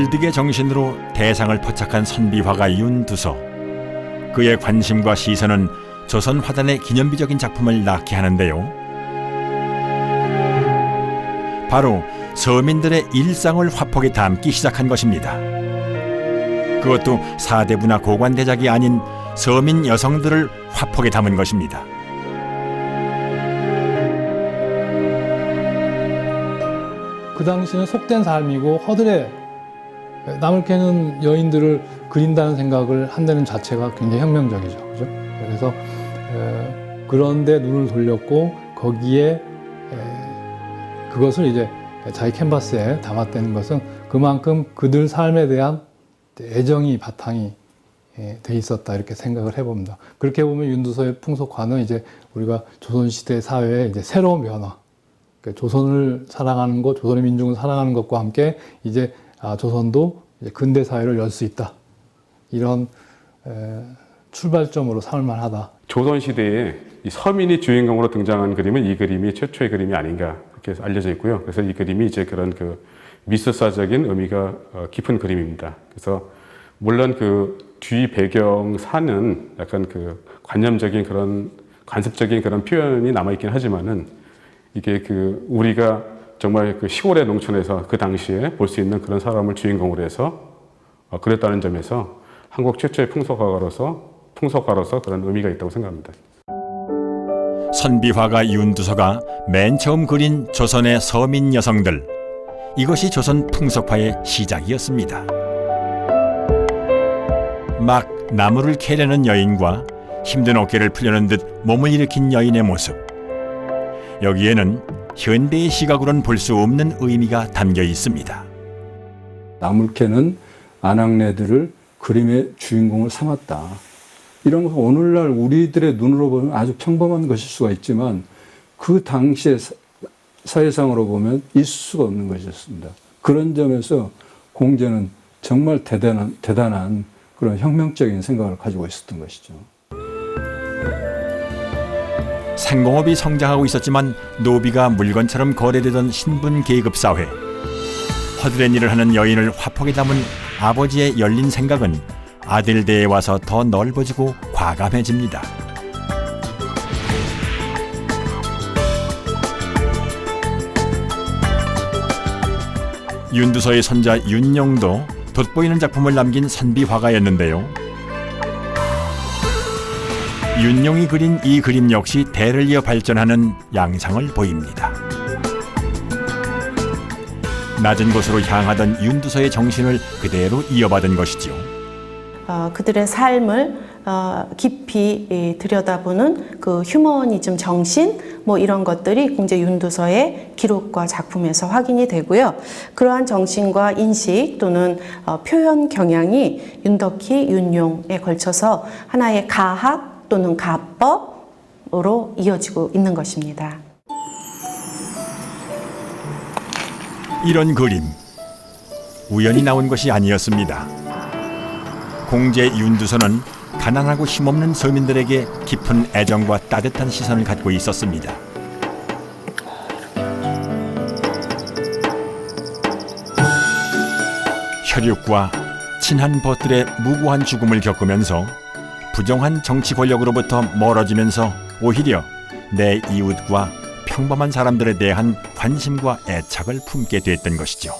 질득의 정신으로 대상을 포착한 선비화가 윤두서. 그의 관심과 시선은 조선 화단의 기념비적인 작품을 낳게 하는데요. 바로 서민들의 일상을 화폭에 담기 시작한 것입니다. 그것도 사대부나 고관대작이 아닌 서민 여성들을 화폭에 담은 것입니다. 그 당시는 속된 삶이고 허들에 남을 캐는 여인들을 그린다는 생각을 한다는 자체가 굉장히 혁명적이죠. 그죠? 그래서 그런데 눈을 돌렸고 거기에 그것을 이제 자기 캔버스에 담았다는 것은 그만큼 그들 삶에 대한 애정이 바탕이 돼 있었다 이렇게 생각을 해봅니다. 그렇게 보면 윤두서의 풍속화는 이제 우리가 조선시대 사회의 이제 새로운 변화, 그러니까 조선을 사랑하는 것, 조선의 민중을 사랑하는 것과 함께 이제 조선도 이제 근대 사회를 열 수 있다. 이런 출발점으로 삼을 만하다. 조선시대에 이 서민이 주인공으로 등장한 그림은 이 그림이 최초의 그림이 아닌가 그렇게 알려져 있고요. 그래서 이 그림이 이제 그런 그 미술사적인 의미가 깊은 그림입니다. 그래서 물론 그 뒤 배경 사는 약간 그 관념적인 그런 관습적인 그런 표현이 남아있긴 하지만은 이게 그 우리가 정말 그 시골의 농촌에서 그 당시에 볼 수 있는 그런 사람을 주인공으로 해서 그랬다는 점에서 한국 최초의 풍속가로서 그런 의미가 있다고 생각합니다. 선비화가 윤두서가 맨 처음 그린 조선의 서민 여성들, 이것이 조선 풍속화의 시작이었습니다. 막 나무를 캐려는 여인과 힘든 어깨를 풀려는 듯 몸을 일으킨 여인의 모습, 여기에는 현대의 시각으로는 볼 수 없는 의미가 담겨 있습니다. 나물 캐는 아낙네들을 그림의 주인공을 삼았다. 이런 것은 오늘날 우리들의 눈으로 보면 아주 평범한 것일 수가 있지만 그 당시의 사회상으로 보면 있을 수가 없는 것이었습니다. 그런 점에서 공제는 정말 대단한 그런 혁명적인 생각을 가지고 있었던 것이죠. 상공업이 성장하고 있었지만 노비가 물건처럼 거래되던 신분 계급 사회. 허드렛 일을 하는 여인을 화폭에 담은 아버지의 열린 생각은 아들 대에 와서 더 넓어지고 과감해집니다. 윤두서의 손자 윤용도 돋보이는 작품을 남긴 선비화가였는데요. 윤용이 그린 이 그림 역시 대를 이어 발전하는 양상을 보입니다. 낮은 곳으로 향하던 윤두서의 정신을 그대로 이어받은 것이죠. 그들의 삶을 깊이 들여다보는 그 휴머니즘 정신 뭐 이런 것들이 공제 윤두서의 기록과 작품에서 확인이 되고요. 그러한 정신과 인식 또는 표현 경향이 윤덕희, 윤용에 걸쳐서 하나의 가학 또는 가법으로 이어지고 있는 것입니다. 이런 그림, 우연히 나온 것이 아니었습니다. 공제 윤두서는 가난하고 힘없는 서민들에게 깊은 애정과 따뜻한 시선을 갖고 있었습니다. 혈육과 친한 벗들의 무고한 죽음을 겪으면서 부정한 정치 권력으로부터 멀어지면서 오히려 내 이웃과 평범한 사람들에 대한 관심과 애착을 품게 됐던 것이죠.